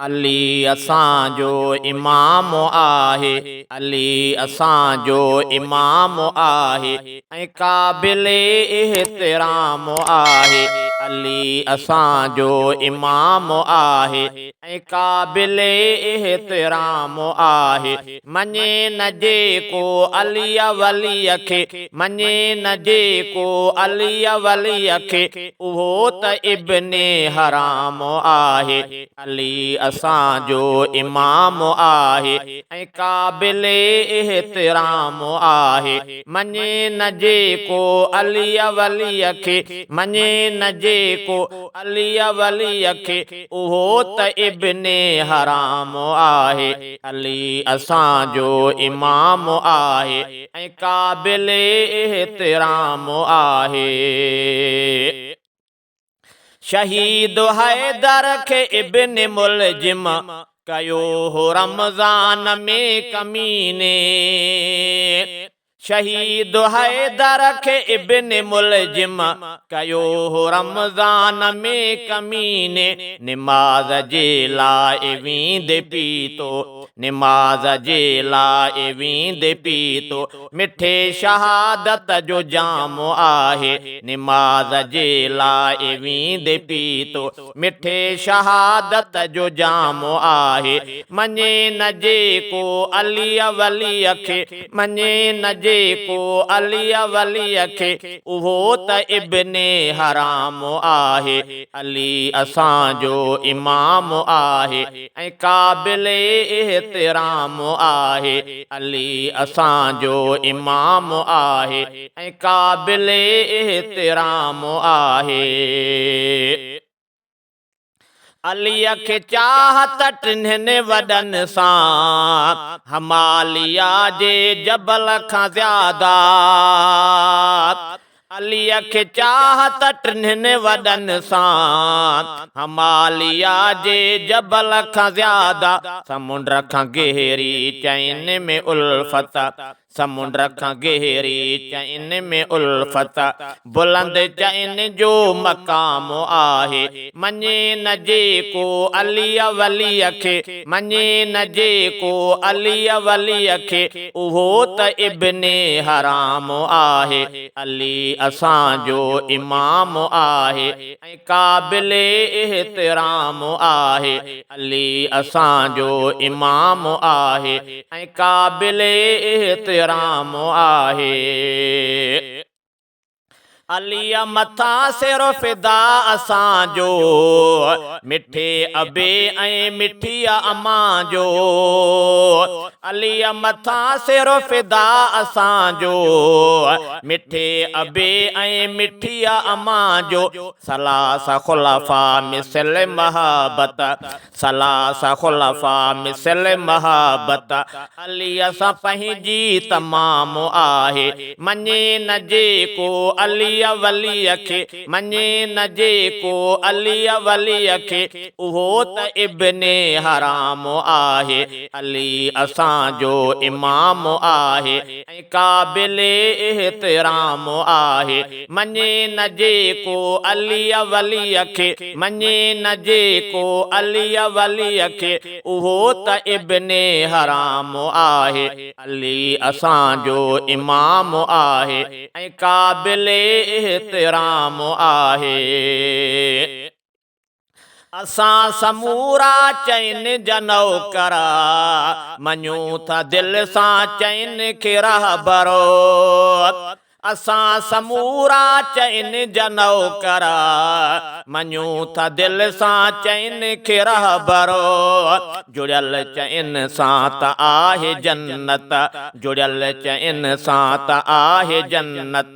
अली असांजो इमाम आहे, अली असांजो इमाम आहे, ऐं क़ाबिल इहतिराम आहे। अली असांजो इमाम आहे, ऐं क़ाबिल इहतिराम आहे। मञे न जेको अली वलीअ खे, मञे न जेको अली वलीअ खे, उहो त इब्ने हराम आहे। अली असांजो इमाम आहे, ऐं क़ाबिल इहतिराम आहे। मञे न जेको अली वलीअ खे, मञे न जेको अली वलीअ खे, उहो त इब्ने हराम आहे। अली असांजो इमाम आहे, ऐं क़ाबिल इहतिराम आहे। शहीद हैदर खे इब्न मुलजिम कयो हो रमज़ान में कमीने। शहीद हैदर खे इब्न मुलजिम कयो हो रमज़ान में कमीने। निमाज़ जे लाइ वींदे पीतो, निमाज़ जे लाइ वींदे पीतो, मिठे शहादत जो जाम आहे। निमाज़ जे लाइ वींदे पीतो, मिठे शहादत जो जाम आहे। मञे न जेको अली वलीअ खे, मञे न जेको अली वलीअ खे, उहो त इब्ने हराम आहे। अली असांजो इमाम आहे, ऐं क़ाबिल इहतिराम आहे। अली असांजो इमाम आहे, ऐं क़ाबिल इहतिराम आहे। अलीअ खे चाहत टिन्हिनि वॾनि सां, हमालिया जे जबल खां ज़्यादा। अलीअ खे चाहत टिन्हिनि वॾनि सां, हमालिया जे जबल खां ज़्यादा। समुंड खां गहरी चैन में उल्फत, समुंड खां गहरी चैन में उल्फत, बुलंद चैन जो मक़ाम आहे। मञे न जेको अली वलीअ खे, मञे न जेको अली वलीअ खे, उहो त इब्ने हराम आहे। अली असांजो इमाम आहे, ऐं क़ाबिल इहतिराम आहे। अली असांजो इमाम आहे, ऐं क़ाबिल इहतिराम आहे। अलीअ मथां सिरो फिदा असांजो, मिठे अबे ऐं मिठी अमां जो। अलीअ मथां सिरो फिदा असांजो, मिठे अबे ऐं मिठी अमां जो। सलास खुलफा मिसल महाबत, सलास खुलफा मिसल महाबत, अलीअ सां पंहिंजी तमाम आहे। मञे न जेको अली वलीअ खे, मञे न जेको अली वलीअ खे, उहो त इब्ने हराम आहे। अली असांजो इमाम आहे, ऐं क़ाबिल इहतिराम आहे। मञे न जेको अली वलीअ खे, मञे न जेको अली वलीअ खे, उहो त इब्ने हराम आहे। अली असांजो इमाम आहे, ऐं क़ाबिल इहतिराम आहे। असां समूरा चैन जा नौकर, मञूं था दिल सां चैन खे रहबरो। असां समूरा चैन जा नौकर, मञूं था दिल सां चैन खे रहबरो। जुड़ियल चैन सां त आहे जन्नत, जुड़ियल चैन सां त आहे जन्नत।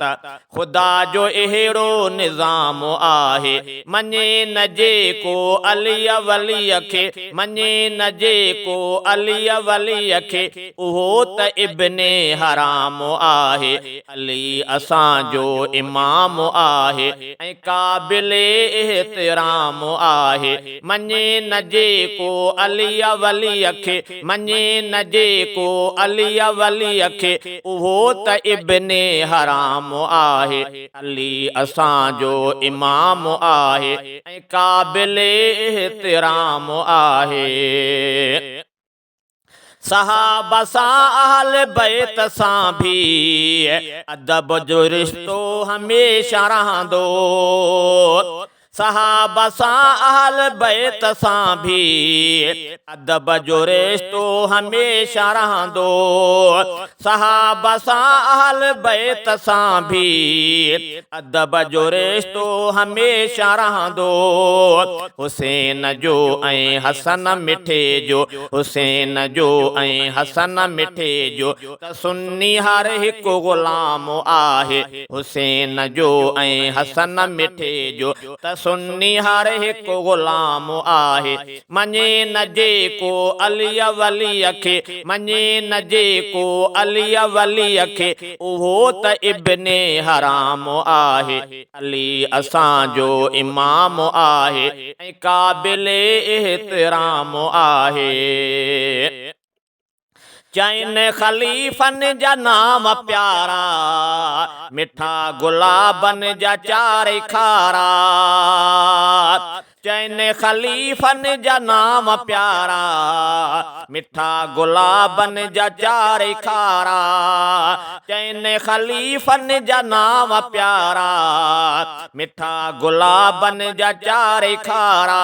ख़ुदा जो अहिड़ो निज़ाम आहे। मञे न जेको अली वलीअ खे, मञे न जेको अली वलीअ खे, उहो त इब्ने हराम आहे। अली असांजो इमाम आहे ऐं क़ाबिल एहतिराम आहे। मञे न जेको अली वलीअ खे, मञे न जेको अली वलीअ खे, उहो त इब्ने हराम आहे। अली असांजो इमाम आहे ऐं क़ाबिल एहतिराम आहे। सहाबा सां अहल बैत सां भी अदब जो रिश्तो हमेशा रहंदो। सहाबा सां अहल बैत सां भी अदब जो रिश्तो हमेशा रहंदो। सहाबा सां अहल बैत सां भी अदब जो रिश्तो हमेशा रहंदो। हुसैन जो ऐं हसन मिठे जो, हुसैन जो ऐं हसन मिठे जो, त सुन्नी हर हिकु ग़ुलाम आहे। हुसैन जो ऐं हसन मिठे जो, त सुन्नी हर हिकु ग़ुलाम आहे। मञे न जेको अली वलीअ खे, मञे न जेको अली वलीअ खे, उहो त इब्ने हराम आहे। अली असांजो इमाम आहे ऐं क़ाबिल एहतिराम आहे। चइनि ख़लीफ़नि जा नाम प्यारा, मिठा गुलाबनि जा चार खारा। चइनि ख़लीफ़नि जा नाम प्यारा, मिठा गुलाबनि जा चार खारा। चइनि ख़लीफ़नि जा नाम प्यारा, मिठा गुलाबनि जा चार खारा।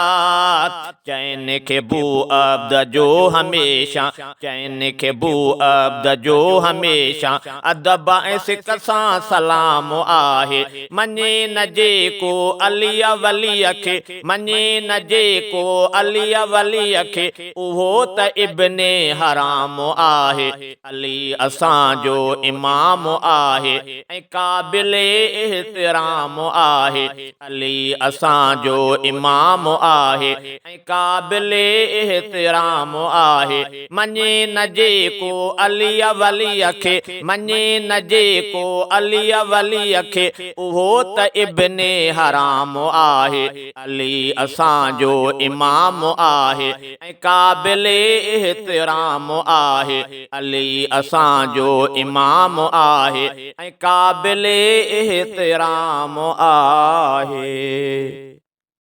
चइनि खे बू अब्द जो हमेशा, चइनि खे बू अब्द जो हमेशा, अदब ऐं सिक सां सलाम आहे। मञे न जेको अली वलीअ खे, मञे न जेको अली वलीअ खे, उहो त इब्ने हराम आहे। अली असांजो इमाम आहे ऐं क़ाबिल एहतिराम आहे। अली असांजो इमाम आहे ऐं क़ाबिल एहतिराम आहे। मञे न जेको अली वलीअ खे, मञे न जेको अली वलीअ खे, उहो त इब्ने हराम आहे। अली असांजो इमाम आहे ऐं क़ाबिल एहतिराम आहे। अली असांजो इमाम आहे ऐं क़ाबिल एहतिराम आहे।